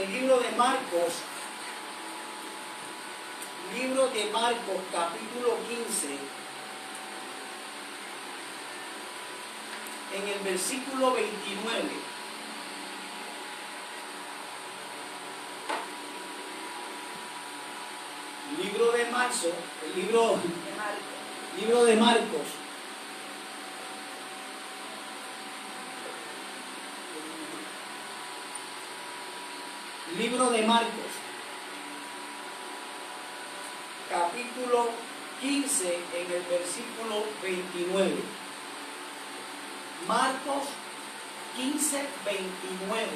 el libro de Marcos, capítulo 15, en el versículo 29. Libro de Marcos, libro de Marcos. Libro de Marcos, capítulo 15, en el versículo 29. Marcos 15, 29.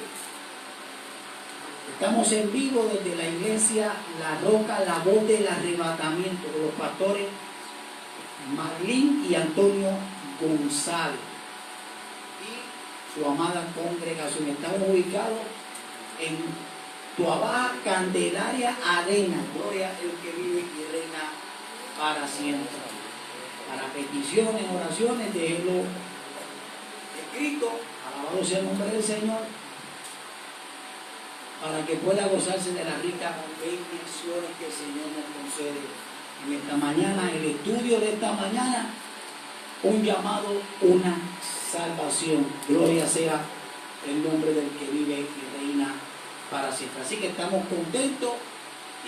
Estamos en vivo desde la iglesia La Roca, la voz del arrebatamiento, de los pastores Marlín y Antonio González y su amada congregación. Estamos ubicados en Tuabá, Candelaria Arena. Gloria al que vive y reina para siempre. Para peticiones, oraciones, déjenlo escrito. Alabado sea el nombre del Señor, para que pueda gozarse de las ricas bendiciones que el Señor nos concede en esta mañana. El estudio de esta mañana, un llamado, una salvación. Gloria sea el nombre del que vive y reina para siempre. Así que estamos contentos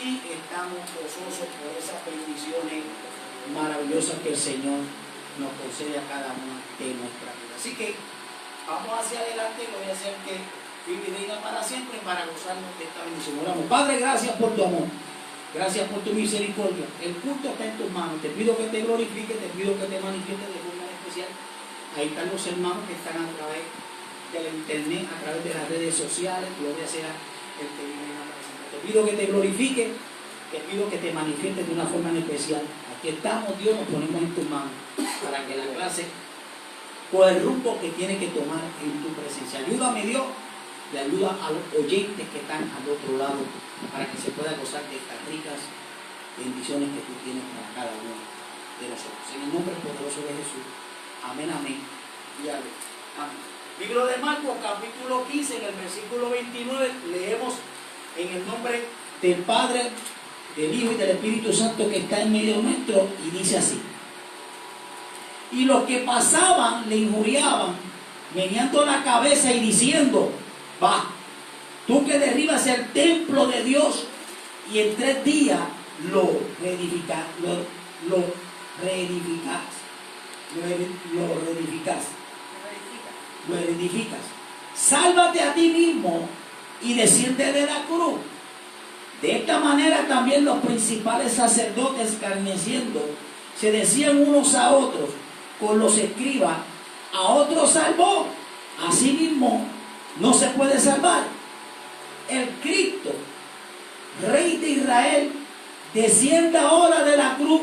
y estamos gozosos por esas bendiciones maravillosas que el Señor nos concede a cada una de nuestras vidas. Así que vamos hacia adelante. Gloria sea el que vive y reina para siempre, para gozarnos de esta bendición. Oramos. Padre, gracias por tu amor, gracias por tu misericordia. El culto está en tus manos. Te pido que te glorifique, te pido que te manifiestes de forma especial. Ahí están los hermanos que están a través del internet, a través de las redes sociales. Gloria sea el que vive y reina para siempre. Te pido que te glorifique, te pido que te manifiestes de una forma especial. Aquí estamos, Dios, nos ponemos en tus manos para que la clase coja el rumbo que tiene que tomar en tu presencia. Ayúdame, Dios, y ayuda a los oyentes que están al otro lado, para que se pueda gozar de estas ricas bendiciones que tú tienes para cada uno de nosotros. En el nombre poderoso de Jesús. Amén, amén y amén. Amén. Libro de Marcos, capítulo 15, en el versículo 29, leemos en el nombre del Padre, del Hijo y del Espíritu Santo que está en medio nuestro, y dice así: y los que pasaban le injuriaban, meneando la cabeza y diciendo: va, tú que derribas el templo de Dios y en 3 días lo reedificas. Sálvate a ti mismo y desciende de la cruz. De esta manera también los principales sacerdotes, escarneciendo, se decían unos a otros con los escribas: a otro salvó, a sí mismo no se puede salvar. El Cristo, Rey de Israel, descienda ahora de la cruz,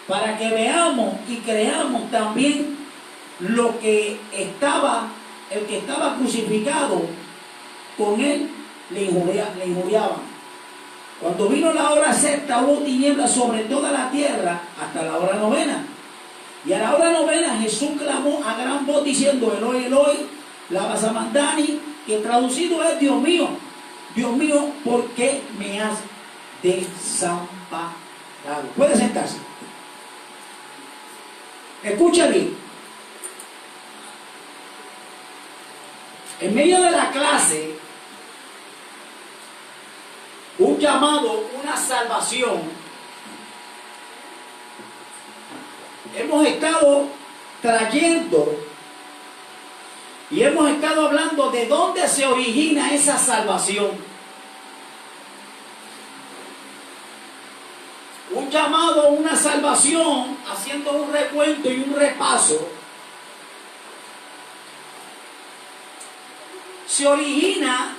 para que veamos y creamos también lo que el que estaba crucificado con él le injuriaban. Cuando vino la hora sexta, hubo tinieblas sobre toda la tierra hasta la hora novena. Y a la hora novena Jesús clamó a gran voz diciendo: Eloi, Eloi, lama sabachthani, que traducido es: Dios mío, ¿por qué me has desamparado? Puede sentarse. Escucha bien. En medio de la clase, un llamado, una salvación. Hemos estado trayendo y hemos estado hablando de dónde se origina esa salvación. Un llamado, una salvación, haciendo un recuento y un repaso, se origina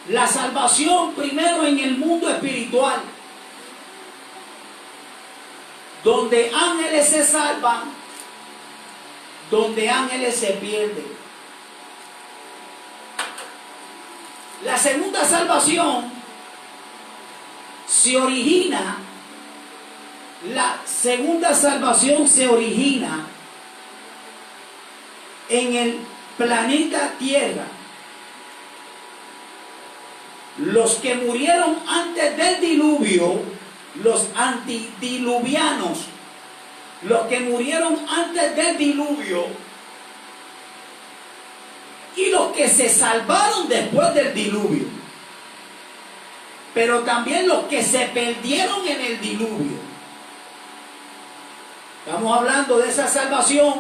la salvación primero en el mundo espiritual, donde ángeles se salvan, donde ángeles se pierden. La segunda salvación se origina en el planeta Tierra, Los que murieron antes del diluvio, los antidiluvianos, los que murieron antes del diluvio y los que se salvaron después del diluvio, pero también los que se perdieron en el diluvio. Estamos hablando de esa salvación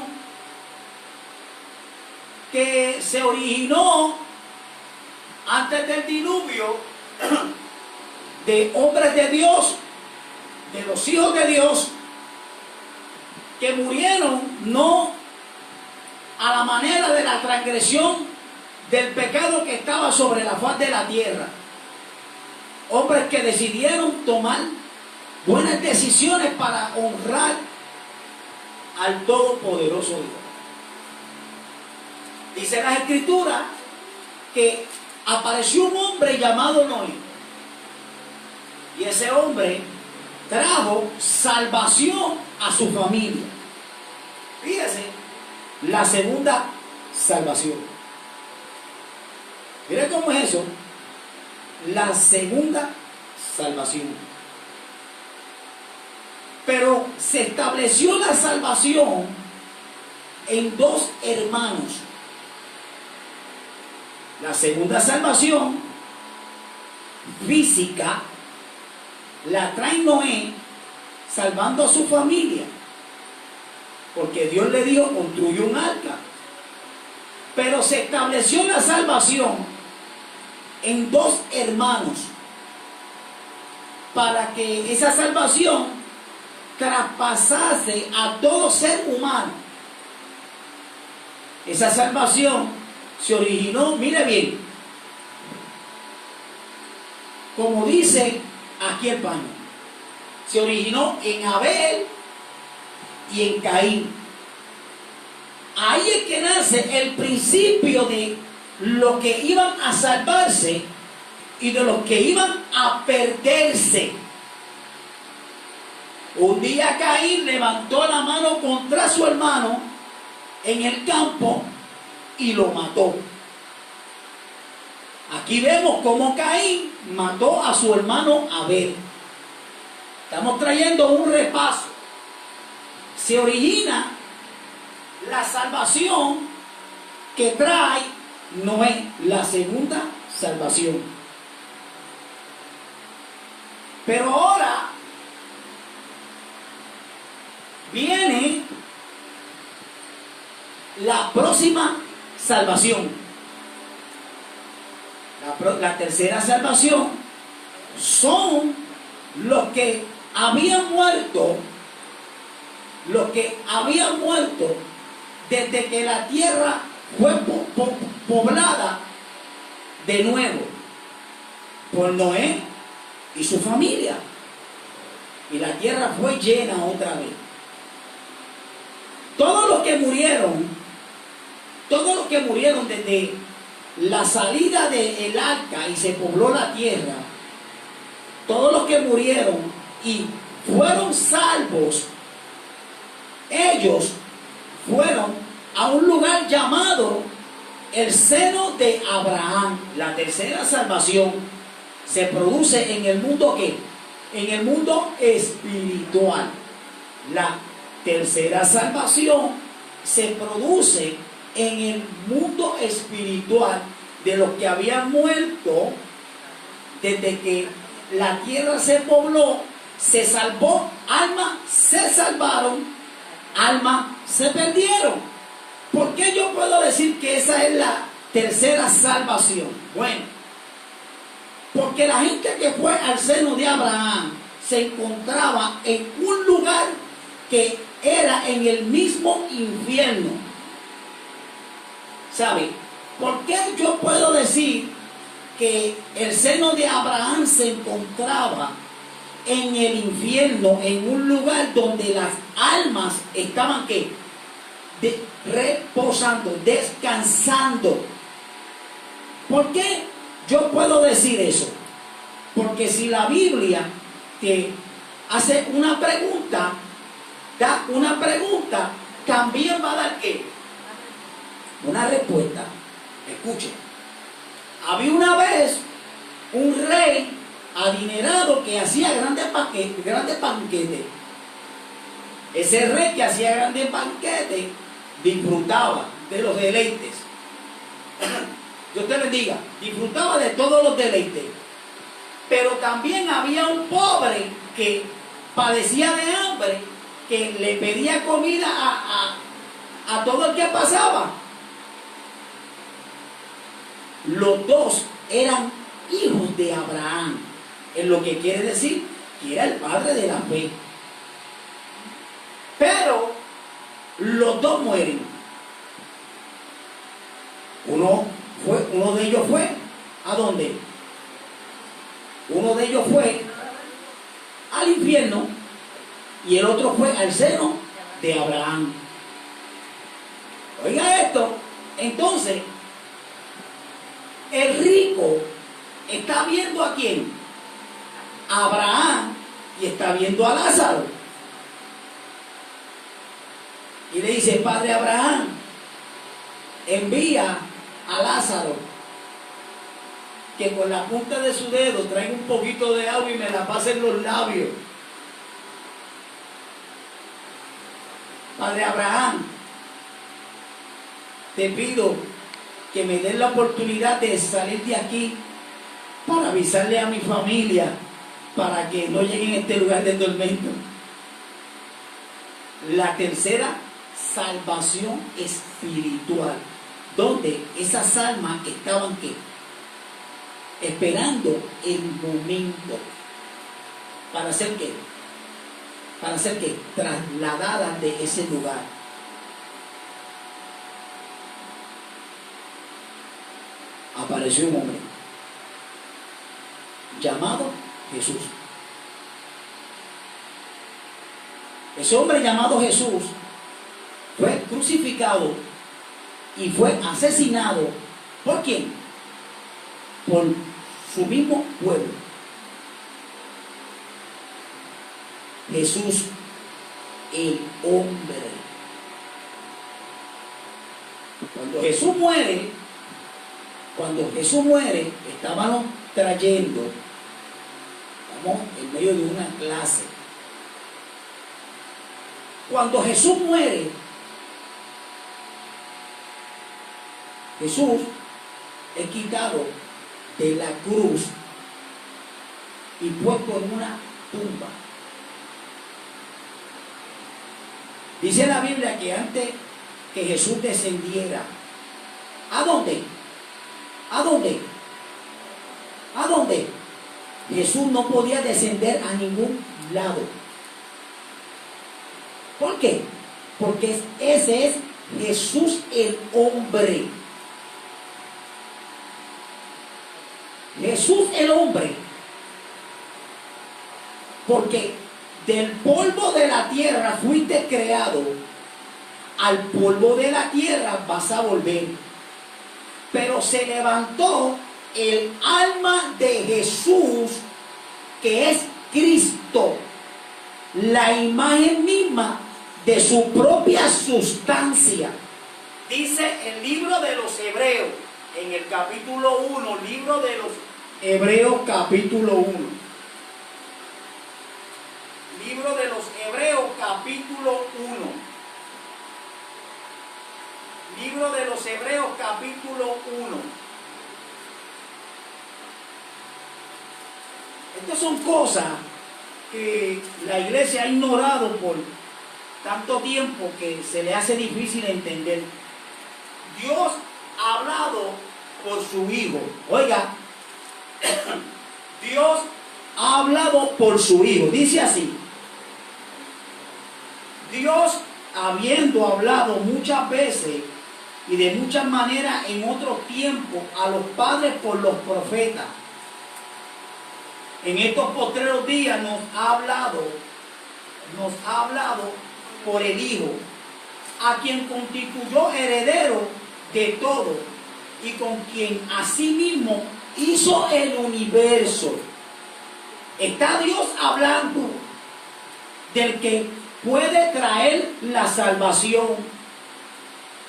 que se originó antes del diluvio, de hombres de Dios, de los hijos de Dios, que murieron no a la manera de la transgresión del pecado que estaba sobre la faz de la tierra. Hombres que decidieron tomar buenas decisiones para honrar al Todopoderoso Dios. Dice las Escrituras que apareció un hombre llamado Noé. Y ese hombre trajo salvación a su familia. Fíjese, la segunda salvación. Mire cómo es eso. La segunda salvación. Pero se estableció la salvación en dos hermanos. La segunda salvación física la trae Noé salvando a su familia, porque Dios le dijo: construye un arca. Pero se estableció la salvación en dos hermanos, para que esa salvación traspasase a todo ser humano. Esa salvación se originó, mire bien, como dice aquí el paño, se originó en Abel y en Caín. Ahí es que nace el principio de los que iban a salvarse y de los que iban a perderse. Un día Caín levantó la mano contra su hermano en el campo y lo mató. Aquí vemos cómo Caín mató a su hermano Abel. Estamos trayendo un repaso. Se origina la salvación que trae Noé, la segunda salvación. Pero ahora viene la próxima salvación. La tercera salvación son los que habían muerto, desde que la tierra fue poblada de nuevo por Noé y su familia, y la tierra fue llena otra vez. Todos los que murieron desde la salida del arca y se pobló la tierra, todos los que murieron y fueron salvos, ellos fueron a un lugar llamado el seno de Abraham. La tercera salvación se produce en el mundo ¿qué? En el mundo espiritual. La tercera salvación se produce en el mundo espiritual de los que habían muerto desde que la tierra se pobló. Se salvó, almas se salvaron, almas se perdieron. ¿Por qué yo puedo decir que esa es la tercera salvación? Bueno, porque la gente que fue al seno de Abraham se encontraba en un lugar que era en el mismo infierno. ¿Sabe? ¿Por qué yo puedo decir que el seno de Abraham se encontraba en el infierno, en un lugar donde las almas estaban ¿qué? Reposando, descansando? ¿Por qué yo puedo decir eso? Porque si la Biblia te hace una pregunta, da una pregunta, también va a dar ¿qué? Una respuesta. Escuchen. Había una vez un adinerado que hacía grandes banquetes. Ese rey que hacía grandes banquetes disfrutaba de los deleites. Dios te bendiga. Disfrutaba de todos los deleites. Pero también había un pobre que padecía de hambre, que le pedía comida a todo el que pasaba. Los dos eran hijos de Abraham, en lo que quiere decir que era el padre de la fe. Pero los dos mueren. Uno de ellos fue, ¿a dónde? Uno de ellos fue al infierno y el otro fue al seno de Abraham. Oiga esto, entonces, el rico está viendo a quién, a Abraham, y está viendo a Lázaro. Y le dice: Padre Abraham, envía a Lázaro que con la punta de su dedo traiga un poquito de agua y me la pase en los labios. Padre Abraham, te pido que me den la oportunidad de salir de aquí para avisarle a mi familia para que no lleguen a este lugar de tormento. La tercera, salvación espiritual, donde esas almas estaban ¿qué? Esperando el momento para hacer ¿qué? Para ser ¿qué? Trasladadas de ese lugar. Apareció un hombre llamado Jesús. Ese hombre llamado Jesús fue crucificado y fue asesinado. ¿Por quién? Por su mismo pueblo. Jesús, el hombre. Cuando Jesús muere, estábamos trayendo, estamos en medio de una clase. Cuando Jesús muere, Jesús es quitado de la cruz y puesto en una tumba. Dice la Biblia que antes que Jesús descendiera, ¿a dónde? ¿A dónde? ¿A dónde? Jesús no podía descender a ningún lado. ¿Por qué? Porque ese es Jesús el hombre. Jesús el hombre. Porque del polvo de la tierra fuiste creado, al polvo de la tierra vas a volver. Pero se levantó el alma de Jesús, que es Cristo, la imagen misma de su propia sustancia. Dice el libro de los Hebreos, en el capítulo 1, libro de los Hebreos capítulo 1. Libro de los Hebreos capítulo 1. Libro de los Hebreos capítulo 1. Estas son cosas que la iglesia ha ignorado por tanto tiempo que se le hace difícil entender. Dios ha hablado por su Hijo. Oiga, Dios ha hablado por su Hijo. Dice así: Dios, habiendo hablado muchas veces y de muchas maneras en otros tiempos a los padres por los profetas, en estos postreros días nos ha hablado por el Hijo, a quien constituyó heredero de todo y con quien asimismo hizo el universo. Está Dios hablando del que puede traer la salvación,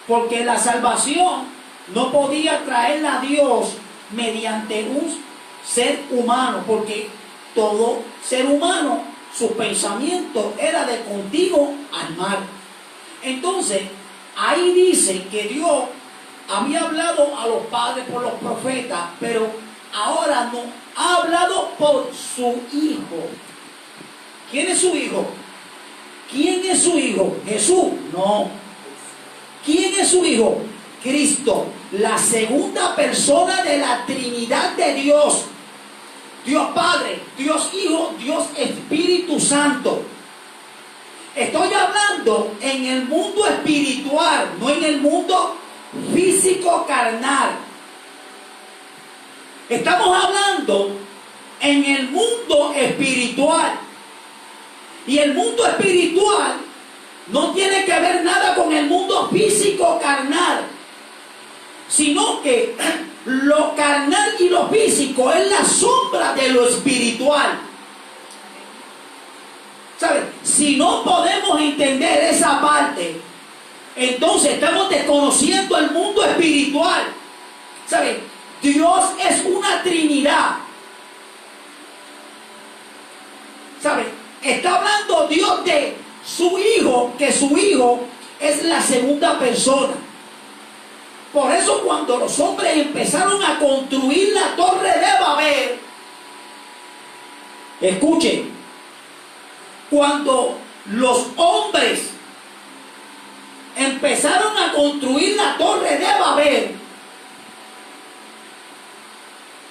porque la salvación no podía traerla a Dios mediante un ser humano, porque todo ser humano, su pensamiento era de contigo al mar. Entonces, ahí dice que Dios había hablado a los padres por los profetas, pero ahora no ha hablado por su Hijo. ¿Quién es su Hijo? ¿Quién es su Hijo? ¿Jesús? No. ¿Quién es su Hijo? Cristo, la segunda persona de la Trinidad de Dios. Dios Padre, Dios Hijo, Dios Espíritu Santo. Estoy hablando en el mundo espiritual, no en el mundo físico carnal. Estamos hablando en el mundo espiritual. Y el mundo espiritual no tiene que ver nada con el mundo físico carnal, sino que lo carnal y lo físico es la sombra de lo espiritual. ¿Saben? Si no podemos entender esa parte, entonces estamos desconociendo el mundo espiritual. ¿Saben? Dios es una Trinidad. ¿Saben? Está hablando Dios de su Hijo, que su Hijo es la segunda persona. Por eso cuando los hombres empezaron a construir la torre de Babel, escuchen, cuando los hombres empezaron a construir la torre de Babel,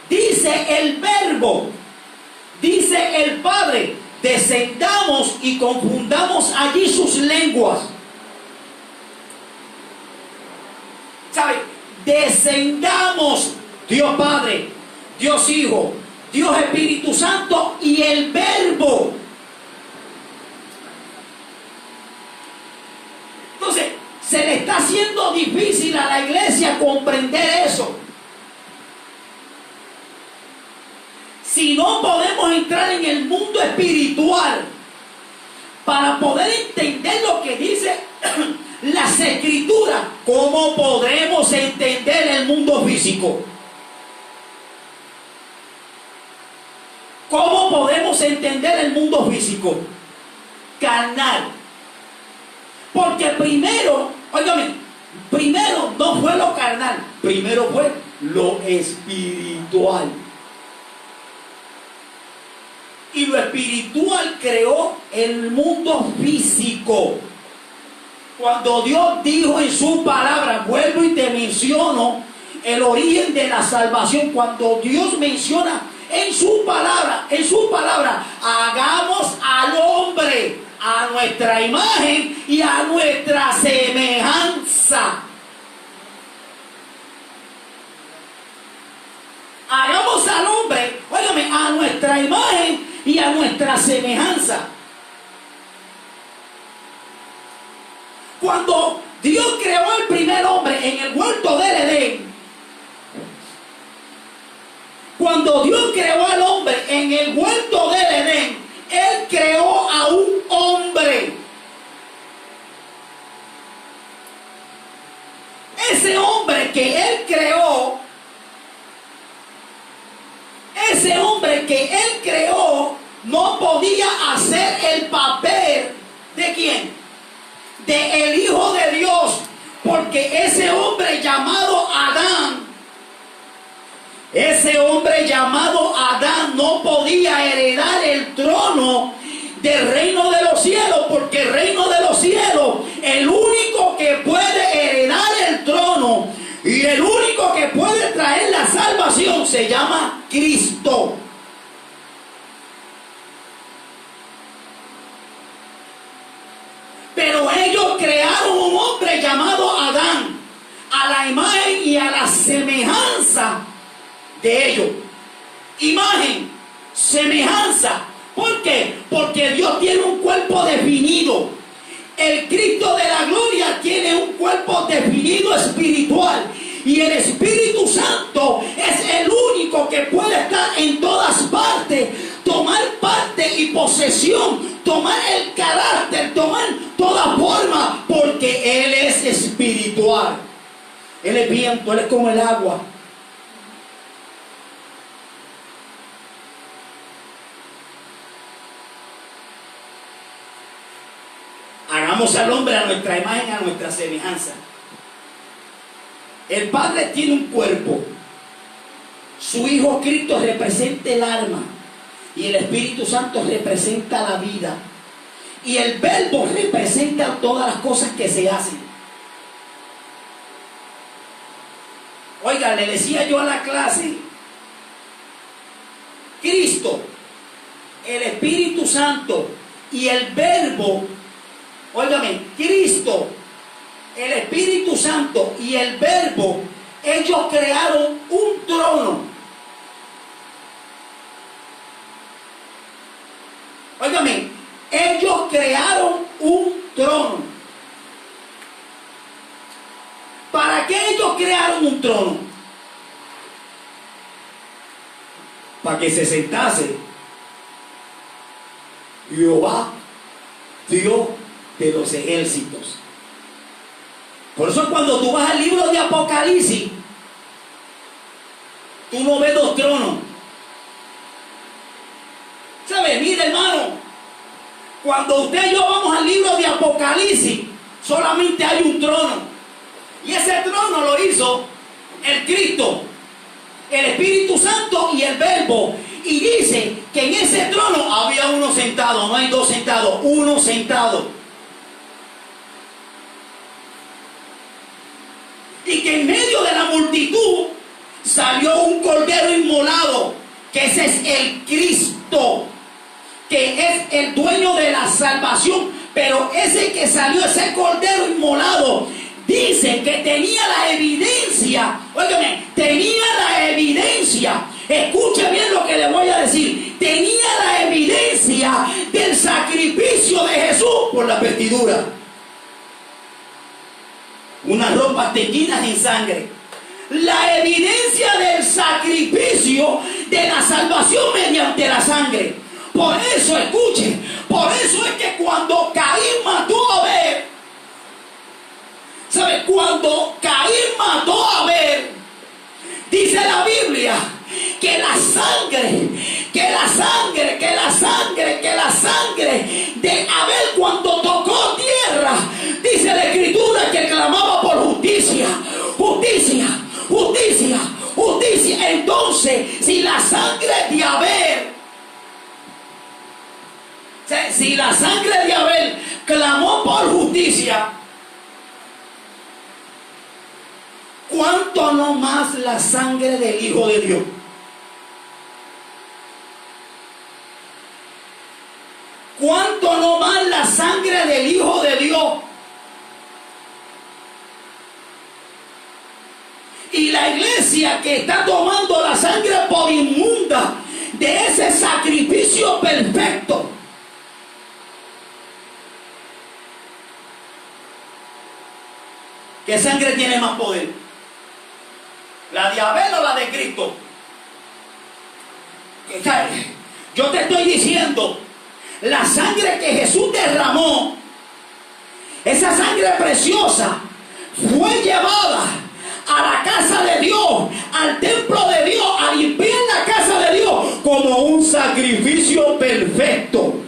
dice el verbo, dice el Padre, descendamos y confundamos allí sus lenguas. ¿Sabe? Descendamos, Dios Padre, Dios Hijo, Dios Espíritu Santo y el verbo. Entonces, se le está haciendo difícil a la iglesia comprender eso. Si no podemos entrar en el mundo espiritual para poder entender lo que dice las Escrituras, ¿cómo podremos entender el mundo físico? ¿Cómo podemos entender el mundo físico? Carnal. Porque primero, óigame, primero no fue lo carnal, primero fue lo espiritual. Y lo espiritual creó el mundo físico. Cuando Dios dijo en su palabra, vuelvo y te menciono el origen de la salvación. Cuando Dios menciona en su palabra, hagamos al hombre a nuestra imagen y a nuestra semejanza. Hagamos al hombre, óigame, a nuestra imagen y a nuestra semejanza. Cuando Dios creó al primer hombre en el huerto del Edén, cuando Dios creó al hombre en el huerto del Edén, Él creó a un hombre. Ese hombre que Él creó, no podía hacer el papel ¿de quién? De el Hijo de Dios, porque ese hombre llamado Adán no podía heredar el trono del reino de los cielos, porque el reino de los cielos, el único que puede heredar el trono y el único que puede traer la salvación se llama Cristo. Pero ellos crearon un hombre llamado Adán, a la imagen y a la semejanza de ellos. Imagen, semejanza. ¿Por qué? Porque Dios tiene un cuerpo definido. El Cristo de la gloria tiene un cuerpo definido espiritual. Y el Espíritu Santo es el único que puede estar en todas partes, tomar parte y posesión, tomar el carácter, tomar toda forma, porque Él es espiritual. Él es viento, Él es como el agua. Hagamos al hombre a nuestra imagen, a nuestra semejanza. El Padre tiene un cuerpo. Su Hijo Cristo representa el alma. Y el Espíritu Santo representa la vida. Y el Verbo representa todas las cosas que se hacen. Oiga, le decía yo a la clase, Cristo, el Espíritu Santo y el Verbo, óigame, Cristo, el Espíritu Santo y el Verbo, ellos crearon un trono. Óigame, ellos crearon un trono. ¿Para qué ellos crearon un trono? Para que se sentase Jehová, Dios de los ejércitos. Por eso cuando tú vas al libro de Apocalipsis, tú no ves dos tronos. ¿Sabes? Mira, hermano, cuando usted y yo vamos al libro de Apocalipsis, solamente hay un trono. Y ese trono lo hizo el Cristo, el Espíritu Santo y el Verbo. Y dice que en ese trono había uno sentado, no hay dos sentados, uno sentado. Y que en medio de la multitud salió un cordero inmolado, que ese es el Cristo, que es el dueño de la salvación. Pero ese que salió, ese cordero inmolado, dice que tenía la evidencia, óigame, tenía la evidencia, escuche bien lo que le voy a decir, tenía la evidencia del sacrificio de Jesús por la vestidura. Unas ropas teñidas en sangre. La evidencia del sacrificio de la salvación mediante la sangre. Por eso, escuche, por eso es que cuando Caín mató a Abel, ¿sabe? Cuando Caín mató a Abel, dice la Biblia que la sangre de Abel cuando tocó tierra, dice la Escritura que clamaba por justicia, justicia, justicia, justicia. Entonces, si la sangre de Abel clamó por justicia, ¿cuánto no más la sangre del Hijo de Dios? ¿Cuánto no más la sangre del Hijo de Dios? Y la iglesia que está tomando la sangre por inmunda de ese sacrificio perfecto. ¿Qué sangre tiene más poder? ¿La de Abel o la de Cristo? Yo te estoy diciendo, la sangre que Jesús derramó, esa sangre preciosa, fue llevada a la casa de Dios, al templo de Dios, a limpiar la casa de Dios como un sacrificio perfecto.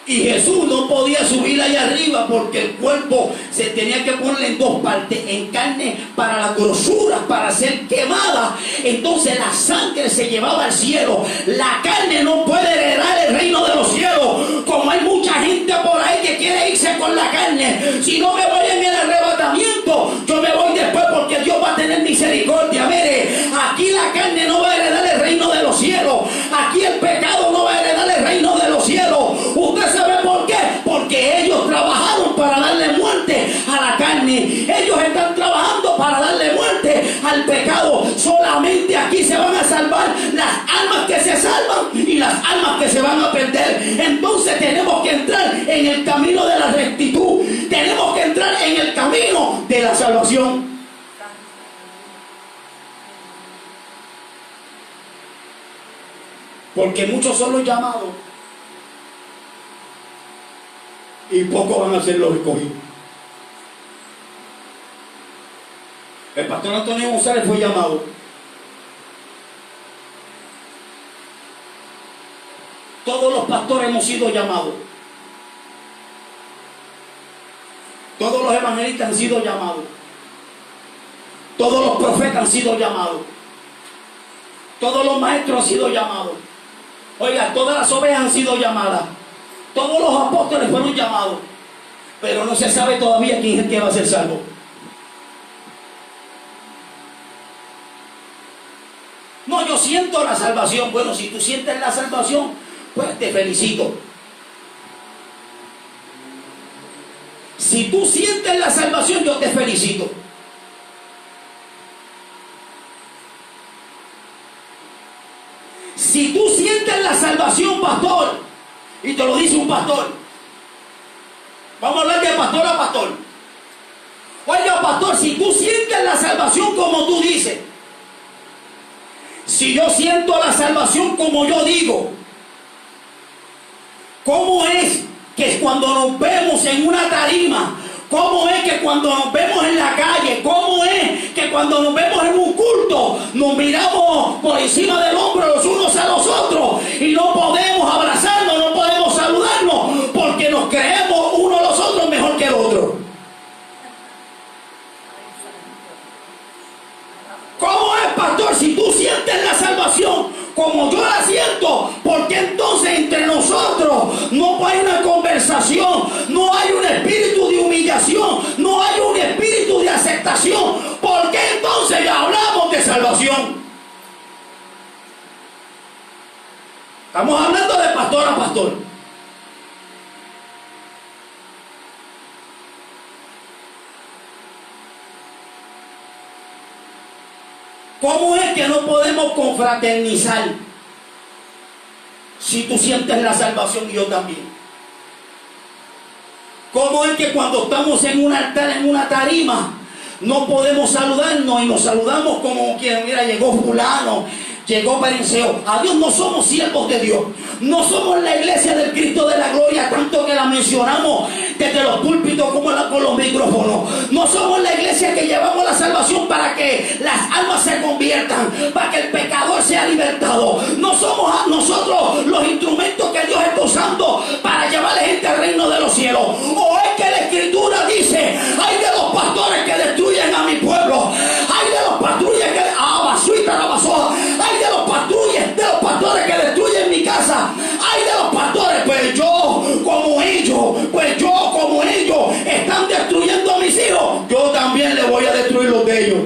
Y Jesús no podía subir allá arriba porque el cuerpo se tenía que ponerle en dos partes, en carne para las grosuras, para ser quemada. Entonces la sangre se llevaba al cielo. La carne no puede heredar el reino de los cielos. Como hay mucha gente por ahí que quiere irse con la carne. Si no me voy en el arrebatamiento, yo me voy después porque Dios va a tener misericordia. Mire, aquí la carne no va a heredar el reino de los cielos. Aquí el pecado no va a heredar el reino de los cielos. Usted sabe por qué, porque ellos trabajaron para darle muerte a la carne, ellos están trabajando para darle muerte al pecado. Solamente aquí se van a salvar las almas que se salvan y las almas que se van a perder. Entonces tenemos que entrar en el camino de la rectitud, tenemos que entrar en el camino de la salvación. Porque muchos son los llamados y pocos van a ser los escogidos. El pastor Antonio González fue llamado. Todos los pastores hemos sido llamados. Todos los evangelistas han sido llamados. Todos los profetas han sido llamados. Todos los maestros han sido llamados. Oiga, todas las ovejas han sido llamadas. Todos los apóstoles fueron llamados. Pero no se sabe todavía quién es el que va a ser salvo. No, yo siento la salvación. Bueno, si tú sientes la salvación, pues te felicito. Si tú sientes la salvación, yo te felicito. Si tú sientes la salvación, pastor, y te lo dice un pastor, vamos a hablar de pastor a pastor. Oiga, pastor, si tú sientes la salvación como tú dices, si yo siento la salvación como yo digo, ¿cómo es que cuando nos vemos en una tarima, cómo es que cuando nos vemos en la calle, cómo es que cuando nos vemos en un culto, nos miramos por encima del hombro los unos a los otros y no podemos abrazarnos, no podemos saludarnos, porque nos creemos unos a los otros mejor que el otro? ¿Cómo es, pastor, si tú sientes la salvación como yo la siento? Porque entonces entre nosotros no hay una conversación, no hay un espíritu de humillación, no hay un espíritu de aceptación. ¿Por qué entonces ya hablamos de salvación? Estamos hablando de pastor a pastor. ¿Cómo es que no podemos confraternizar si tú sientes la salvación y yo también? ¿Cómo es que cuando estamos en un altar, en una tarima, no podemos saludarnos y nos saludamos como quien, mira, llegó fulano, llegó Perenceo? Adiós, no somos siervos de Dios. No somos la iglesia del Cristo de la gloria, tanto que la mencionamos desde los púlpitos como con los micrófonos. No somos la iglesia que llevamos la salvación para que las almas se conviertan, para que el pecador sea libertado. No somos nosotros los instrumentos que Dios está usando para llevar a la gente al reino de los cielos. O es que la Escritura dice: hay de los pastores que destruyen a mi pueblo, hay de los pastores que hay de los pastores que destruyen mi casa, hay de los pastores, pues yo como ellos están destruyendo a mis hijos, yo también les voy a destruir los de ellos.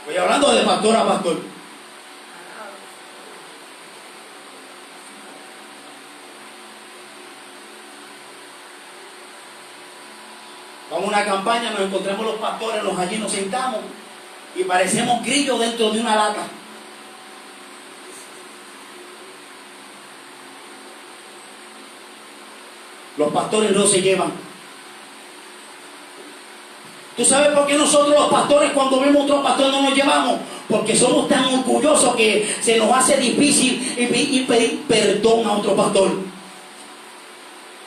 Voy hablando de pastor a pastor. Vamos a una campaña, nos encontramos los pastores, allí nos sentamos y parecemos grillos dentro de una lata. Los pastores no se llevan. ¿Tú sabes por qué nosotros los pastores, cuando vemos otro pastor, no nos llevamos? Porque somos tan orgullosos que se nos hace difícil y pedir perdón a otro pastor.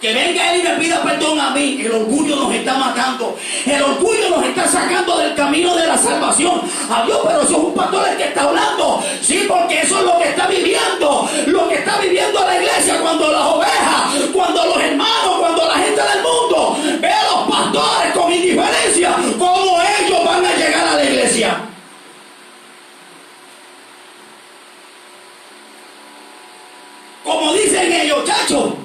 Que venga él y me pida perdón a mí. El orgullo nos está matando. El orgullo nos está sacando del camino de la salvación. Adiós, pero eso es un pastor el que está hablando. Sí, porque eso es lo que está viviendo. Lo que está viviendo la iglesia, cuando las ovejas, cuando los hermanos, cuando la gente del mundo ve a los pastores con indiferencia, cómo ellos van a llegar a la iglesia. Como dicen ellos, chachos.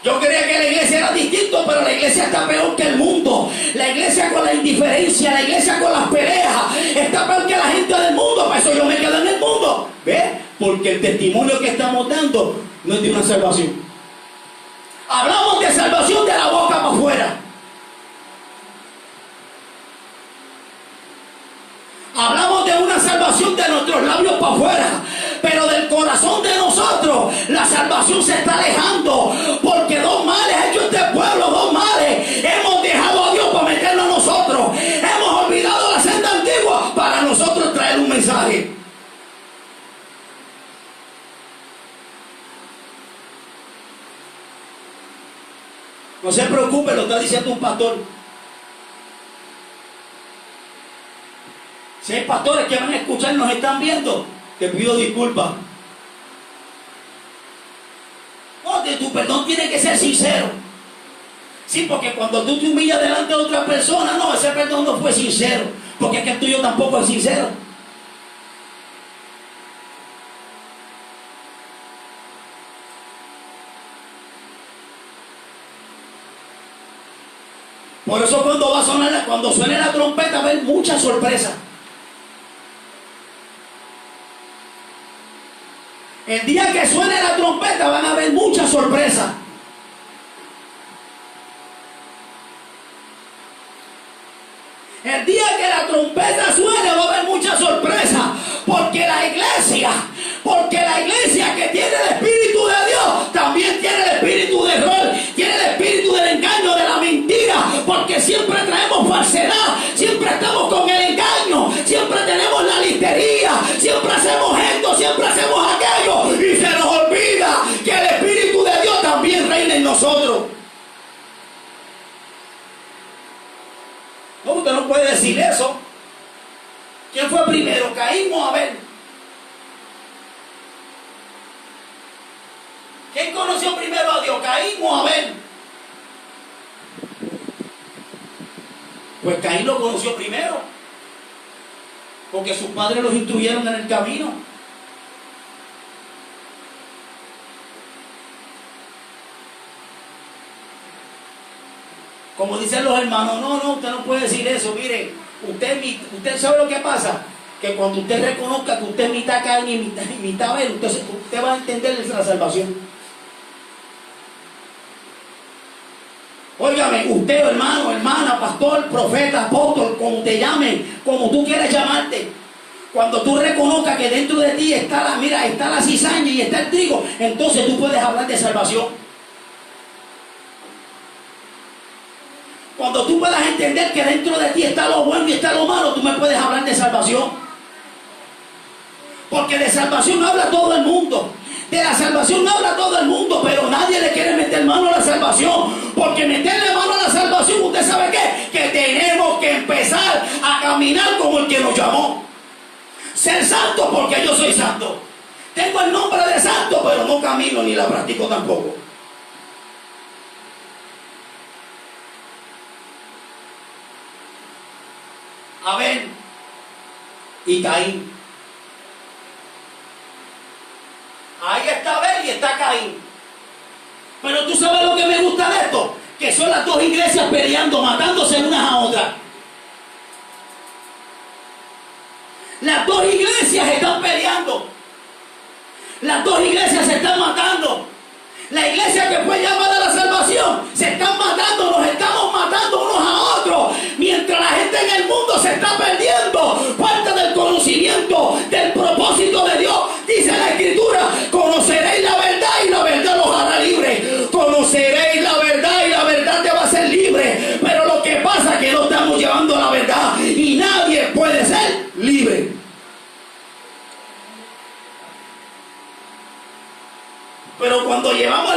Yo creía que la iglesia era distinto, pero la iglesia está peor que el mundo. La iglesia con la indiferencia, la iglesia con las peleas, está peor que la gente del mundo. Para eso yo me quedo en el mundo. ¿Ves? Porque el testimonio que estamos dando no es de una salvación. Hablamos de salvación de la boca para afuera. Hablamos de una salvación de nuestros labios para afuera, pero del corazón de nosotros la salvación se está alejando, porque dos males ha hecho este pueblo, dos males. Hemos dejado a Dios para meterlo a nosotros, hemos olvidado la senda antigua para nosotros traer un mensaje. No se preocupe, lo está diciendo un pastor. Si hay pastores que van a escuchar y nos están viendo, te pido disculpas. Porque tu perdón tiene que ser sincero. Sí, porque cuando tú te humillas delante de otra persona, no, ese perdón no fue sincero, porque es que el tuyo tampoco es sincero. Por eso cuando suene la trompeta va a haber mucha sorpresa. El día que suene la trompeta van a haber mucha sorpresa. El día que la trompeta suene va a haber mucha sorpresa, porque la iglesia que tiene el Espíritu de Dios también tiene el espíritu de error, tiene el espíritu del engaño, de la mentira, porque siempre traemos falsedad, siempre estamos con el engaño, siempre tenemos la listería, siempre hacemos esto, siempre hacemos aquello, y se nos olvida que el Espíritu de Dios también reina en nosotros. No, usted no puede decir eso. ¿Quién fue primero, Caín o Abel? ¿Quién conoció primero a Dios, Caín o Abel? Pues Caín lo conoció primero, porque sus padres los instruyeron en el camino. Como dicen los hermanos, no, usted no puede decir eso. Mire, usted sabe lo que pasa, que cuando usted reconozca que usted es mitad Caín y mitad Abel, usted va a entender la salvación. Óigame, usted, hermano, hermana, pastor, profeta, apóstol, como te llamen, como tú quieras llamarte, cuando tú reconozcas que dentro de ti está la cizaña y está el trigo, entonces tú puedes hablar de salvación. Cuando tú puedas entender que dentro de ti está lo bueno y está lo malo, tú me puedes hablar de salvación. Porque de salvación habla todo el mundo. De la salvación habla todo el mundo, pero nadie le quiere meter mano a la salvación. Porque meterle mano a la salvación, ¿usted sabe qué? Que tenemos que empezar a caminar como el que nos llamó. Ser santo porque yo soy santo. Tengo el nombre de santo, pero no camino ni la practico tampoco. Abel y Caín. Ahí está Abel y está Caín. Pero tú sabes lo que me gusta de esto, que son las dos iglesias peleando, matándose unas a otras. Las dos iglesias están peleando. Las dos iglesias se están matando. La iglesia que fue llamada a la salvación se están matando, nos estamos matando unos a otros, mientras la gente en el mundo se está perdiendo parte del conocimiento del propósito de Dios. Dice la Escritura: conoceréis la verdad y la verdad los hará libres. Conoceréis la verdad y la verdad te va a hacer libre. Pero lo que pasa es que no estamos llevando la verdad y nadie puede ser libre. Pero cuando llevamos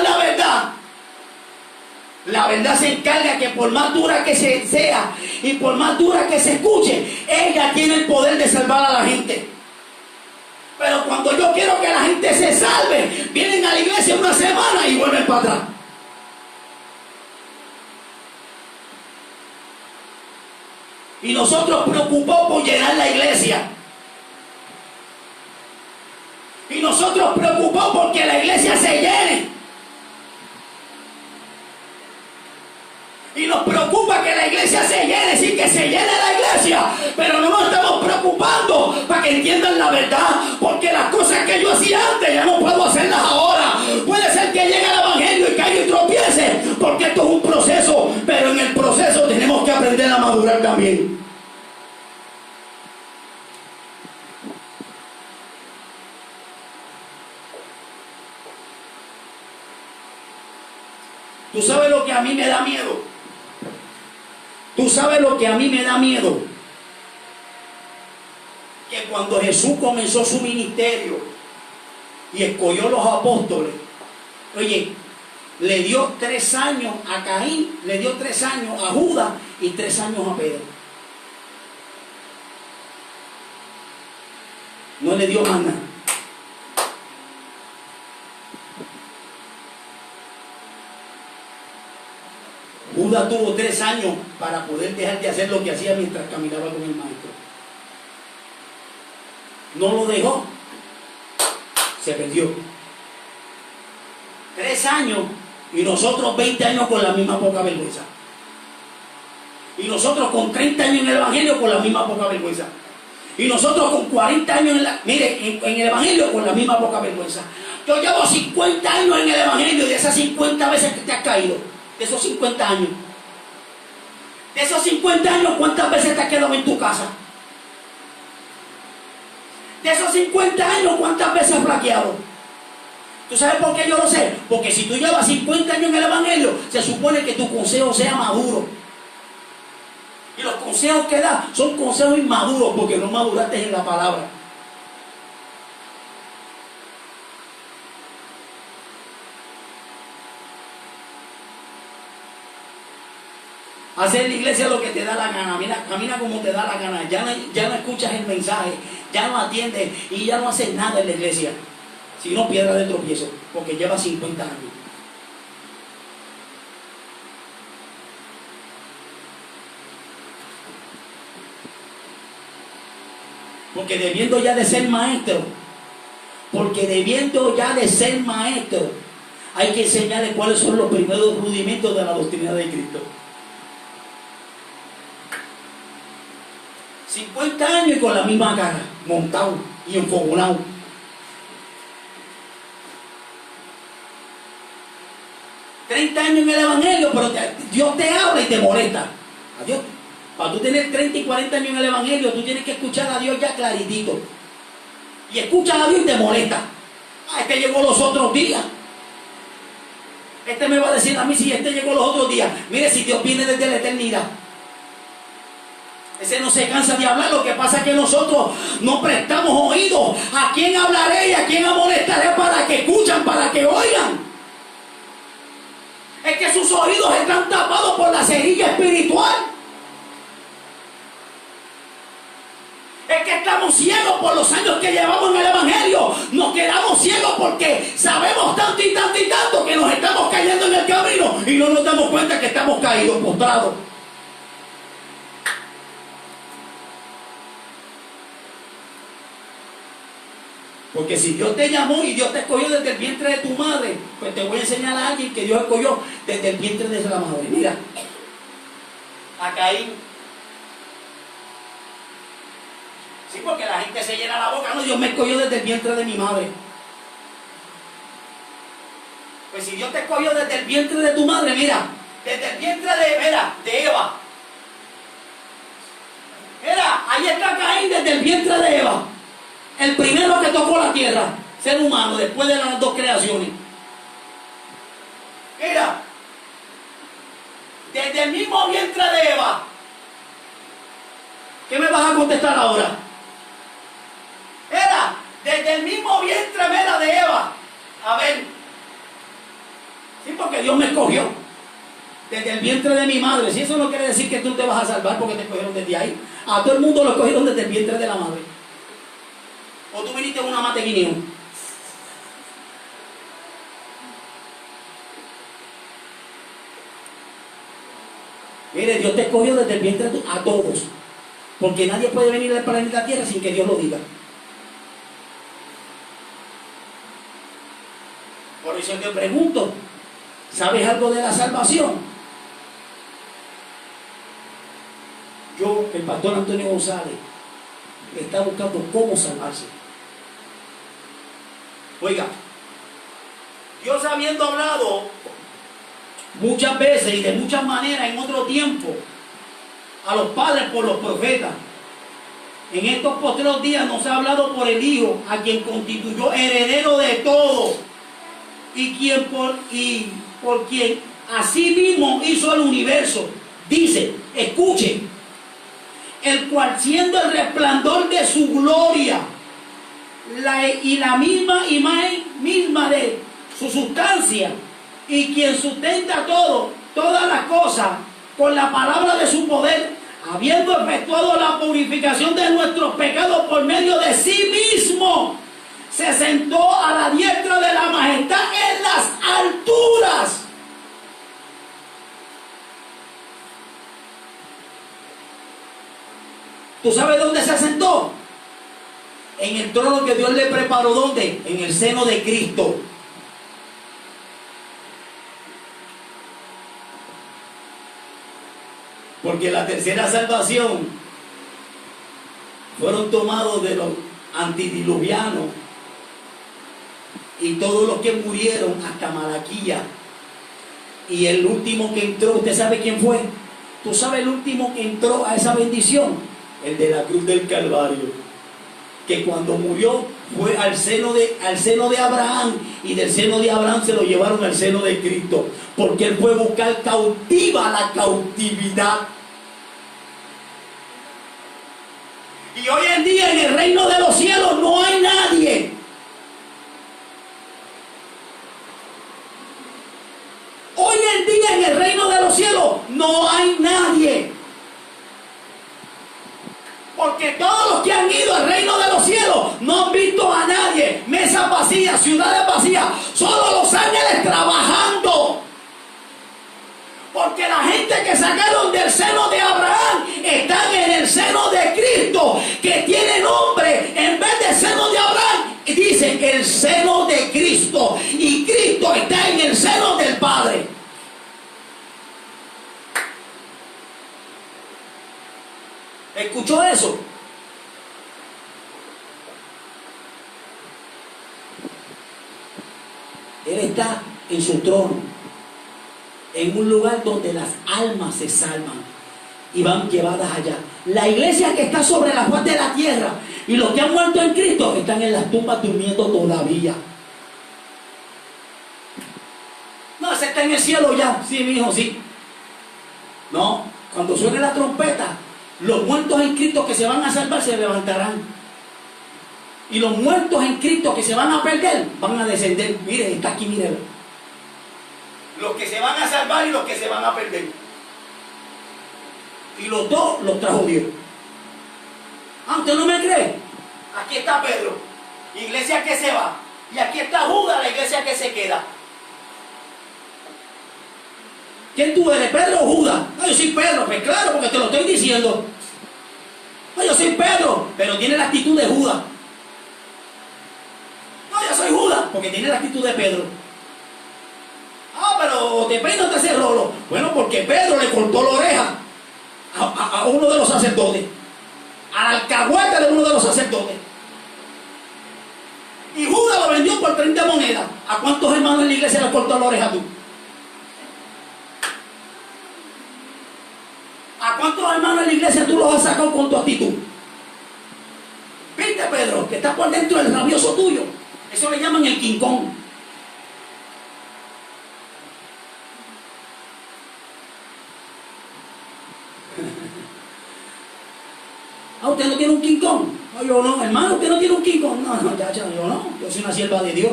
la verdad se encarga que por más dura que sea y por más dura que se escuche, ella tiene el poder de salvar a la gente. Pero cuando yo quiero que la gente se salve, vienen a la iglesia una semana y vuelven para atrás. Y nosotros preocupados por llenar la iglesia. Y nosotros preocupados porque la iglesia se llene. Y nos preocupa que la iglesia se llene, sí, que se llene la iglesia. Pero no nos estamos preocupando para que entiendan la verdad. Porque las cosas que yo hacía antes ya no puedo hacerlas ahora. Puede ser que llegue el evangelio y caiga y tropiece, porque esto es un proceso. Pero en el proceso tenemos que aprender a madurar también. ¿Tú sabes lo que a mí me da miedo? ¿Tú sabes lo que a mí me da miedo? Que cuando Jesús comenzó su ministerio y escogió los apóstoles, oye, le dio 3 años a Caín, le dio 3 años a Judas y 3 años a Pedro. No le dio más nada. Judas tuvo 3 años para poder dejar de hacer lo que hacía mientras caminaba con el maestro. No lo dejó. Se perdió. 3 años y nosotros 20 años con la misma poca vergüenza. Y nosotros con 30 años en el Evangelio con la misma poca vergüenza. Y nosotros con 40 años en el Evangelio con la misma poca vergüenza. Yo llevo 50 años en el Evangelio y de esas 50 veces que te has caído, de esos 50 años, de esos 50 años, ¿cuántas veces te has quedado en tu casa? De esos 50 años, ¿cuántas veces has flaqueado? ¿Tú sabes por qué yo lo sé? Porque si tú llevas 50 años en el Evangelio, se supone que tu consejo sea maduro. Y los consejos que da son consejos inmaduros porque no maduraste en la palabra. Hacer en la iglesia lo que te da la gana. Mira, camina como te da la gana. Ya no escuchas el mensaje, ya no atiendes y ya no haces nada en la iglesia. Si no, piedra de tropiezo, porque lleva 50 años. Porque debiendo ya de ser maestro, hay que enseñarle cuáles son los primeros rudimentos de la doctrina de Cristo. 50 años y con la misma cara, montado y enfogonado. ...30 años en el Evangelio, pero Dios te habla y te molesta. Adiós. Para tú tener 30 y 40 años en el Evangelio, tú tienes que escuchar a Dios ya claritito. Y escuchas a Dios y te molesta. Este llegó los otros días. Este me va a decir a mí si este llegó los otros días. Mire, si Dios viene desde la eternidad. Ese no se cansa de hablar. Lo que pasa es que nosotros no prestamos oídos. ¿A quién hablaré y a quién amonestaré para que escuchan, para que oigan? Es que sus oídos están tapados por la cerilla espiritual. Es que estamos ciegos por los años que llevamos en el Evangelio. Nos quedamos ciegos porque sabemos tanto y tanto y tanto que nos estamos cayendo en el camino y no nos damos cuenta que estamos caídos, postrados. Porque si Dios te llamó y Dios te escogió desde el vientre de tu madre, pues te voy a enseñar a alguien que Dios escogió desde el vientre de la madre. Mira, a Caín. Sí, porque la gente se llena la boca. No, Dios me escogió desde el vientre de mi madre. Pues si Dios te escogió desde el vientre de tu madre, mira, desde el vientre de Eva. Mira, ahí está Caín desde el vientre de Eva. El primero que tocó la tierra, ser humano, después de las 2 creaciones. Mira, desde el mismo vientre de Eva. ¿Qué me vas a contestar ahora? Era desde el mismo vientre de Eva. A ver. Sí, porque Dios me escogió. Desde el vientre de mi madre. Si eso no quiere decir que tú te vas a salvar porque te escogieron desde ahí. A todo el mundo lo escogieron desde el vientre de la madre. O tú viniste en una mateguineo. Mire, Dios te escogió desde el vientre a todos. Porque nadie puede venir al planeta Tierra sin que Dios lo diga. Por eso te pregunto, ¿sabes algo de la salvación? Yo, el pastor Antonio González, está buscando cómo salvarse. Oiga, Dios habiendo hablado muchas veces y de muchas maneras en otro tiempo a los padres por los profetas, en estos postreros días nos ha hablado por el Hijo, a quien constituyó heredero de todo y por quien así mismo hizo el universo. Dice, escuche, el cual siendo el resplandor de su gloria y la misma imagen misma de su sustancia, y quien sustenta todas las cosas con la palabra de su poder, habiendo efectuado la purificación de nuestros pecados por medio de sí mismo, se sentó a la diestra de la majestad en las alturas. ¿Tú sabes dónde se sentó? En el trono que Dios le preparó. ¿Dónde? En el seno de Cristo. Porque la tercera salvación fueron tomados de los antidiluvianos y todos los que murieron hasta Malaquía. Y el último que entró, ¿usted sabe quién fue? ¿Tú sabes el último que entró a esa bendición? El de la cruz del Calvario, que cuando murió fue al seno de Abraham, y del seno de Abraham se lo llevaron al seno de Cristo, porque él fue a buscar cautiva la cautividad. Y hoy en día en el reino de los cielos no hay nadie. Hoy en día en el reino de los cielos no hay nadie. Porque todos los que han ido al reino de los cielos no han visto a nadie. Mesas vacías, ciudades vacías. Solo los ángeles trabajando. Porque la gente que sacaron del seno de Abraham están en el seno de Cristo, que tiene nombre en vez del seno de Abraham. Dicen el seno de Cristo. Y Cristo está en el seno del Padre. ¿Escuchó eso? Él está en su trono, en un lugar donde las almas se salvan y van llevadas allá. La iglesia que está sobre la faz de la tierra y los que han muerto en Cristo están en las tumbas durmiendo todavía. No, ese está en el cielo ya. Sí, mi hijo, sí. No, cuando suene la trompeta, los muertos en Cristo que se van a salvar se levantarán. Y los muertos en Cristo que se van a perder van a descender. Miren, está aquí, miren. Los que se van a salvar y los que se van a perder. Y los dos los trajo Dios. Ah, ¿usted no me cree? Aquí está Pedro, iglesia que se va. Y aquí está Judas, la iglesia que se queda. ¿Quién tú eres, Pedro o Judas? No, yo soy Pedro. Pues claro, porque te lo estoy diciendo. No, yo soy Pedro, pero tiene la actitud de Judas. No, yo soy Judas, porque tiene la actitud de Pedro. Ah, pero te peinas o te haces rolo. Bueno, porque Pedro le cortó la oreja a uno de los sacerdotes, al alcahuete de uno de los sacerdotes. Y Judas lo vendió por 30 monedas. ¿A cuántos hermanos en la iglesia le cortó la oreja tú? ¿A cuántos hermanos en la iglesia tú los has sacado con tu actitud? ¿Viste, Pedro? Que está por dentro del rabioso tuyo. Eso le llaman el quincón. Ah, ¿usted no tiene un quincón? No, yo no, hermano, ¿usted no tiene un quincón? No, ya, yo no. Yo soy una sierva de Dios.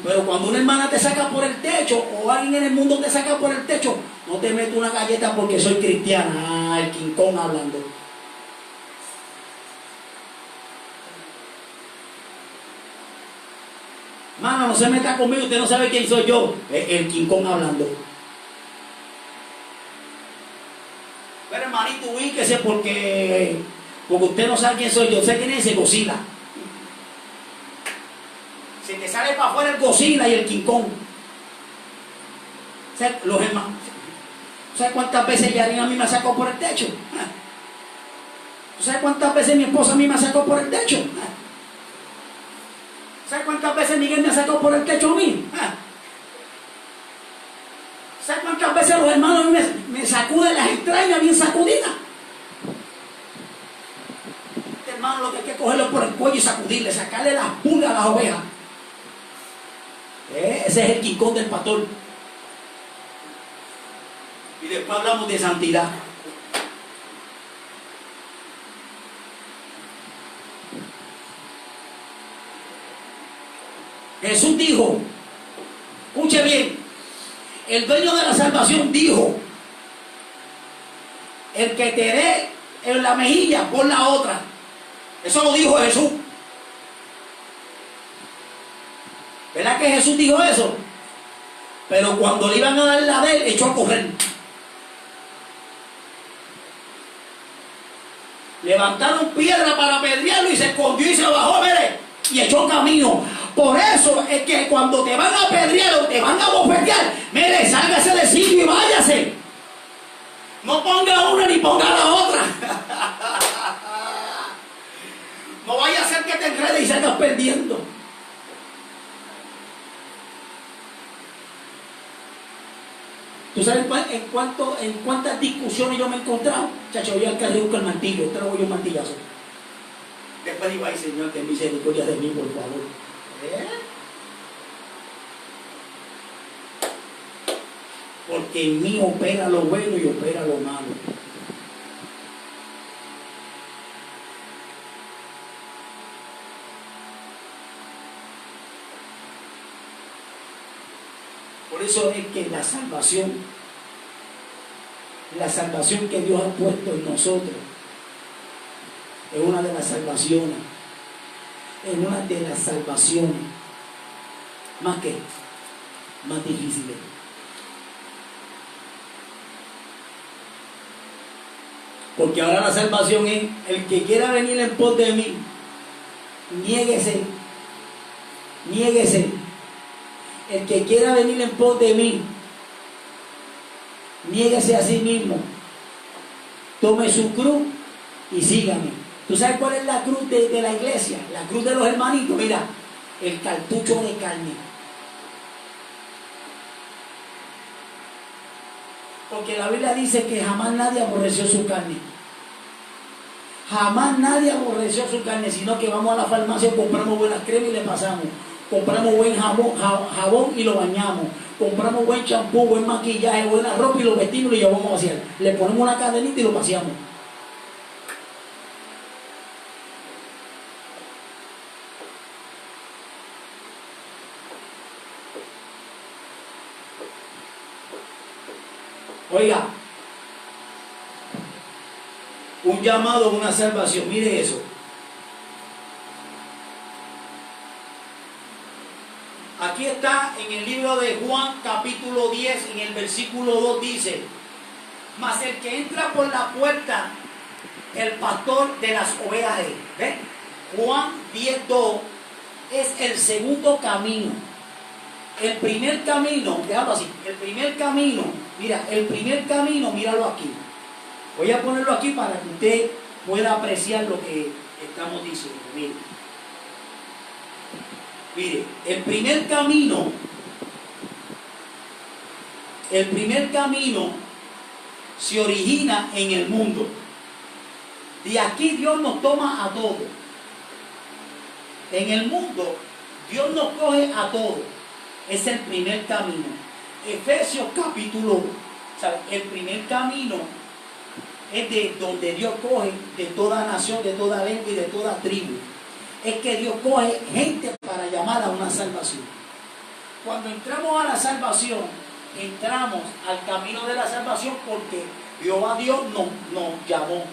Pero cuando una hermana te saca por el techo, o alguien en el mundo te saca por el techo, no te meto una galleta porque soy cristiana. Ah, el quincón hablando. Mano, no se meta conmigo, usted no sabe quién soy yo. El quincón hablando. Pero hermanito, ubíquese porque usted no sabe quién soy yo. Sé quién es ese Godzilla. Se te sale para afuera el Godzilla y el quincón. Los hermanos. ¿Sabes cuántas veces Yarin a mí me sacó por el techo? ¿Sabes cuántas veces mi esposa a mí me sacó por el techo? ¿Sabes cuántas veces Miguel me sacó por el techo a mí? ¿Sabes cuántas veces los hermanos me sacuden las entrañas bien sacudidas? Este hermano lo que hay que cogerlo por el cuello y sacudirle, sacarle las pulgas a las ovejas. Ese es el quincón del pastor. Y después hablamos de santidad. Jesús dijo, escuche bien, el dueño de la salvación dijo, el que te dé en la mejilla, pon la otra. Eso lo dijo Jesús. ¿Verdad que Jesús dijo eso? Pero cuando le iban a dar la de él, echó a correr. Levantaron piedra para apedrearlo y se escondió y se bajó, mire, y echó camino. Por eso es que cuando te van a apedrear o te van a bofetear, mire, sálgase del sitio y váyase. No ponga una ni ponga la otra. No vaya a ser que te enredes y salgas perdiendo. ¿Tú sabes en cuántas discusiones yo me he encontrado? Chacho, voy al carril con el martillo, te lo voy a un martillazo. Después digo, ay Señor, ten misericordia de mí, por favor. Porque en mí opera lo bueno y opera lo malo. Por eso es que la salvación que Dios ha puesto en nosotros, es una de las salvaciones, más difíciles. Porque ahora la salvación es: el que quiera venir en pos de mí, niéguese. El que quiera venir en pos de mí, niéguese a sí mismo, tome su cruz y sígame. ¿Tú sabes cuál es la cruz de la iglesia? La cruz de los hermanitos, mira, el cartucho de carne. Porque la Biblia dice que jamás nadie aborreció su carne. Jamás nadie aborreció su carne, sino que vamos a la farmacia, compramos buenas cremas y le pasamos. Compramos buen jabón y lo bañamos. Compramos buen champú, buen maquillaje, buena ropa y lo vestimos y lo llevamos a vaciar. Le ponemos una cadenita y lo paseamos. Oiga, un llamado, una salvación, mire eso. Aquí está en el libro de Juan capítulo 10, en el versículo 2 dice: mas el que entra por la puerta, el pastor de las ovejas es. ¿Ve? Juan 10:2 es el segundo camino. El primer camino, déjalo así, el primer camino, míralo aquí. Voy a ponerlo aquí para que usted pueda apreciar lo que estamos diciendo. Mire, el primer camino se origina en el mundo. De aquí Dios nos toma a todos. En el mundo Dios nos coge a todos. Es el primer camino. Efesios capítulo 1. ¿Sabe? El primer camino es de donde Dios coge de toda nación, de toda lengua y de toda tribu. Es que Dios coge gente para llamar a una salvación. Cuando entramos a la salvación, entramos al camino de la salvación porque Jehová Dios nos llamó.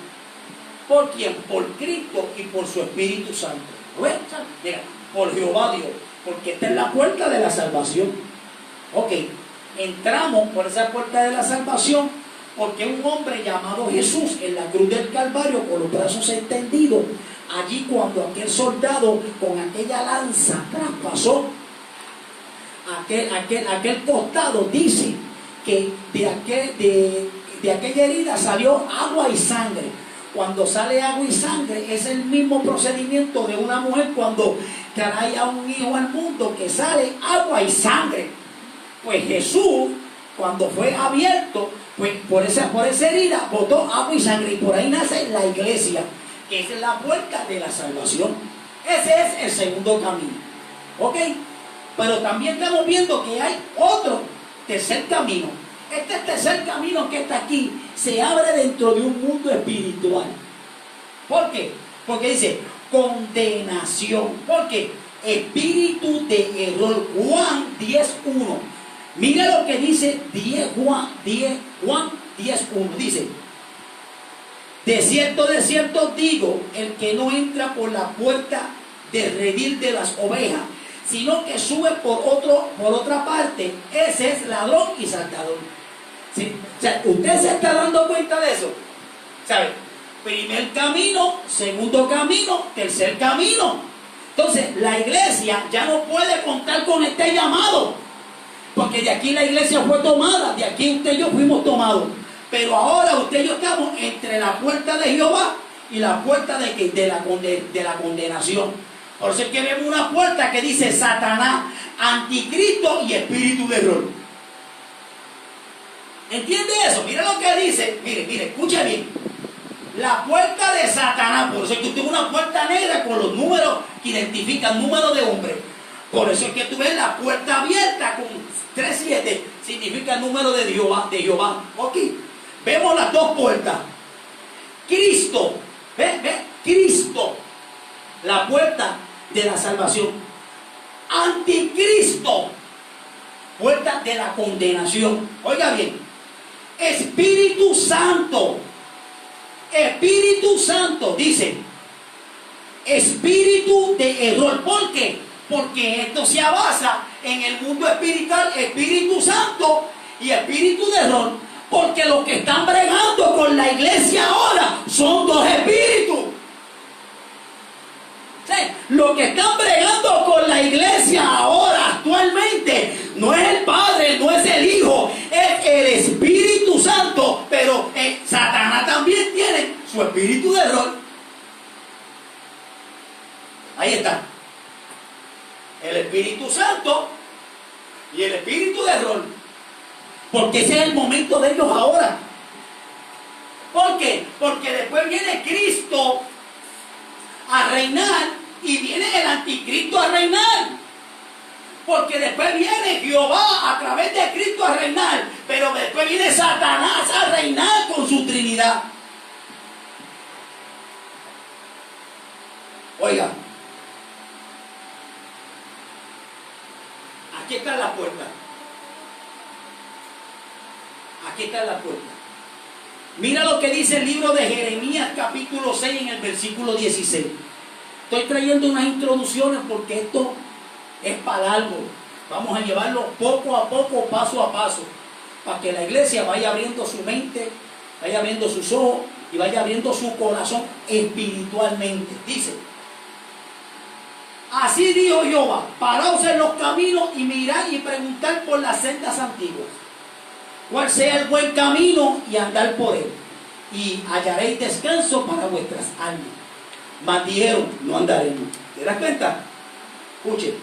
¿Por quién? Por Cristo y por su Espíritu Santo. Bueno, mira, por Jehová Dios, porque esta es la puerta de la salvación. Ok, entramos por esa puerta de la salvación porque un hombre llamado Jesús en la cruz del Calvario, con los brazos extendidos, allí cuando aquel soldado con aquella lanza traspasó aquel costado, dice que de aquella herida salió agua y sangre. Cuando sale agua y sangre es el mismo procedimiento de una mujer cuando trae a un hijo al mundo, que sale agua y sangre. Pues Jesús, cuando fue abierto, pues por esa herida botó agua y sangre, y por ahí nace la iglesia, que es la puerta de la salvación. Ese es el segundo camino. ¿Ok? Pero también estamos viendo que hay otro tercer camino. Este tercer camino que está aquí se abre dentro de un mundo espiritual. ¿Por qué? Porque dice condenación. ¿Por qué? Espíritu de error. Juan 10:1. Mira lo que dice Juan 10:1. Dice: de cierto os digo, el que no entra por la puerta del redil de las ovejas, sino que sube por otra parte, ese es ladrón y saltador. ¿Sí? O sea, ¿usted se está dando cuenta de eso? ¿Sabe? Primer camino, segundo camino, tercer camino. Entonces, la iglesia ya no puede contar con este llamado, porque de aquí la iglesia fue tomada, de aquí usted y yo fuimos tomados. Pero ahora usted y yo estamos entre la puerta de Jehová y la puerta de la condenación. Por eso es que vemos una puerta que dice Satanás, anticristo y espíritu de error. ¿Entiende eso? Mira lo que dice. Mire, escuche bien. La puerta de Satanás, por eso es que usted ve una puerta negra con los números que identifican números de hombre. Por eso es que tú ves la puerta abierta con 3-7, significa el número de Jehová. Ok. Vemos las dos puertas. Cristo, Cristo, la puerta de la salvación. Anticristo, puerta de la condenación. Oiga bien, Espíritu Santo, dice, espíritu de error. ¿Por qué? Porque esto se basa en el mundo espiritual, Espíritu Santo y espíritu de error. Porque los que están bregando con la iglesia ahora son dos espíritus. ¿Sí? Los que están bregando con la iglesia ahora actualmente no es el Padre, no es el Hijo, es el Espíritu Santo. Pero Satanás también tiene su espíritu de error. Ahí está. El Espíritu Santo y el espíritu de error. Porque ese es el momento de ellos ahora. ¿Por qué? Porque después viene Cristo a reinar y viene el anticristo a reinar. Porque después viene Jehová a través de Cristo a reinar. Pero después viene Satanás a reinar con su Trinidad. Oiga, aquí está la puerta. Aquí está la puerta. Mira lo que dice el libro de Jeremías capítulo 6 en el versículo 16. Estoy trayendo unas introducciones porque esto es para algo. Vamos a llevarlo poco a poco, paso a paso, para que la iglesia vaya abriendo su mente, vaya abriendo sus ojos y vaya abriendo su corazón espiritualmente. Dice, así dijo Jehová, paraos en los caminos y mirad y preguntad por las sendas antiguas, cuál sea el buen camino y andar por él, y hallaréis descanso para vuestras almas. Mas dijeron, no andaremos. ¿Te das cuenta? Escuche.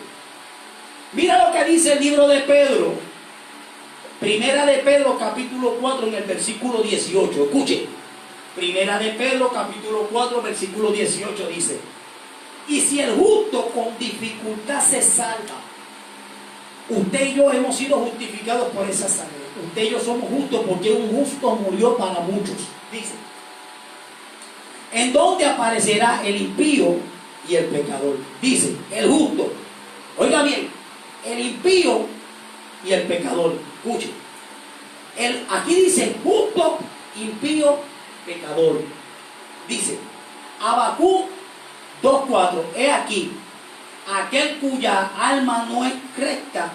Mira lo que dice el libro de Pedro. Primera de Pedro capítulo 4 en el versículo 18. Escuche. Primera de Pedro capítulo 4 versículo 18 dice, y si el justo con dificultad se salva. Usted y yo hemos sido justificados por esa sangre. Usted y yo somos justos porque un justo murió para muchos. Dice, ¿en dónde aparecerá el impío y el pecador? Dice, el justo. Oiga bien, el impío y el pecador. Escuche. Aquí dice justo, impío, pecador. Dice, Habacuc 2:4. He aquí, aquel cuya alma no es recta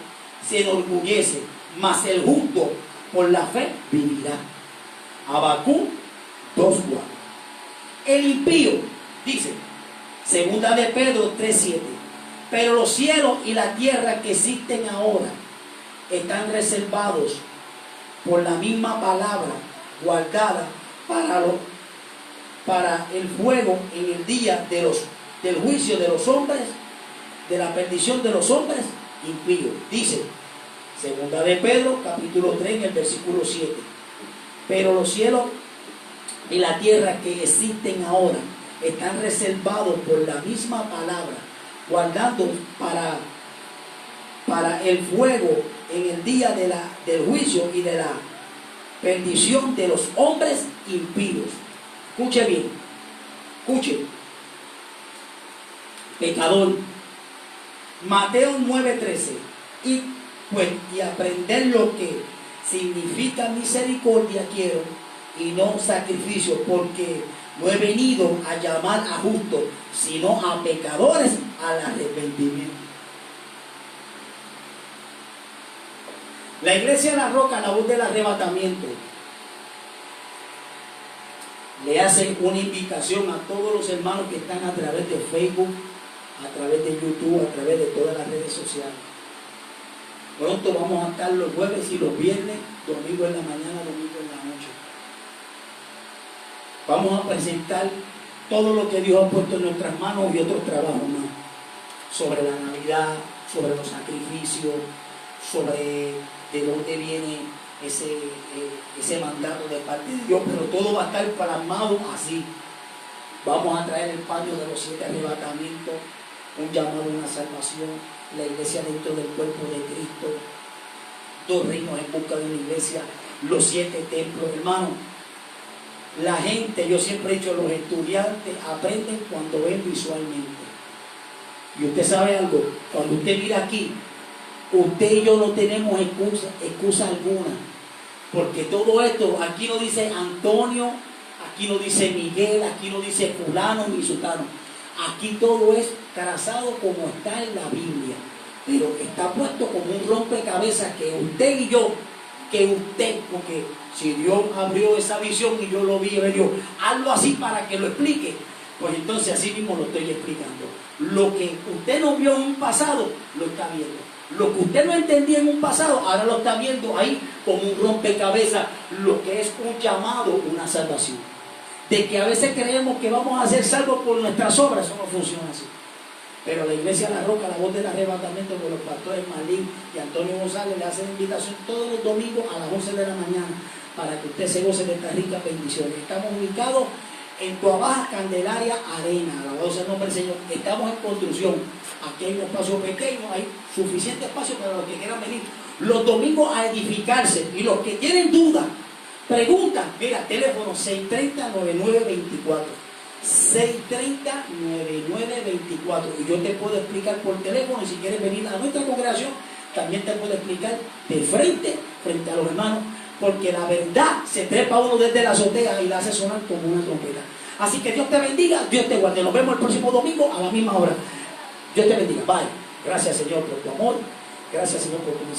se enorgullece, mas el justo por la fe vivirá. Habacuc 2:4. El impío, dice, segunda de Pedro 3:7, pero los cielos y la tierra que existen ahora están reservados por la misma palabra guardada para el fuego en el día del juicio de los hombres, de la perdición de los hombres impíos. Dice, segunda de Pedro, capítulo 3, en el versículo 7. Pero los cielos y la tierra que existen ahora están reservados por la misma palabra, guardando para el fuego en el día del juicio y de la perdición de los hombres impíos. Escuche bien, escuche. Pecador. Mateo 9:13. Y aprender lo que significa misericordia quiero, y no sacrificio, porque no he venido a llamar a justos, sino a pecadores al arrepentimiento. La iglesia de la Roca, la voz del arrebatamiento, le hace una invitación a todos los hermanos que están a través de Facebook, a través de YouTube, a través de todas las redes sociales. Pronto vamos a estar los jueves y los viernes, domingo en la mañana, domingo en la noche. Vamos a presentar todo lo que Dios ha puesto en nuestras manos y otros trabajos más. Sobre la Navidad, sobre los sacrificios, sobre de dónde viene ese mandato de parte de Dios, pero todo va a estar plasmado así. Vamos a traer el paño de los 7 arrebatamientos, un llamado a una salvación, la iglesia dentro del cuerpo de Cristo, 2 reinos en busca de una iglesia, los 7 templos, hermano. La gente, yo siempre he dicho, los estudiantes aprenden cuando ven visualmente. Y usted sabe algo, cuando usted mira aquí, usted y yo no tenemos excusa alguna, porque todo esto, aquí no dice Antonio, aquí no dice Miguel, aquí no dice fulano ni sultano, aquí todo es trazado como está en la Biblia, pero está puesto como un rompecabezas que usted y yo, porque si Dios abrió esa visión y yo lo vi, Dios, hazlo así para que lo explique, pues entonces así mismo lo estoy explicando. Lo que usted no vio en un pasado, lo está viendo. Lo que usted no entendía en un pasado, ahora lo está viendo ahí como un rompecabezas, lo que es un llamado, una salvación. De que a veces creemos que vamos a ser salvos por nuestras obras, eso no funciona así. Pero la iglesia La Roca, la voz del arrebatamiento, con los pastores Marlín y Antonio González, le hacen invitación todos los domingos a las 11 de la mañana para que usted se goce de estas ricas bendiciones. Estamos ubicados en Tuabaja, Candelaria, Arena, alabado sea el nombre del Señor. Estamos en construcción. Aquí hay un espacio pequeño, hay suficiente espacio para los que quieran venir los domingos a edificarse. Y los que tienen dudas, preguntan, mira, teléfono 630-9924. 630-9924. Y yo te puedo explicar por teléfono, y si quieres venir a nuestra congregación, también te puedo explicar de frente a los hermanos, porque la verdad se trepa uno desde la azotea y la hace sonar como una trompeta. Así que Dios te bendiga, Dios te guarde. Nos vemos el próximo domingo a la misma hora. Dios te bendiga. Bye. Gracias, Señor, por tu amor. Gracias, Señor, por tu misericordia.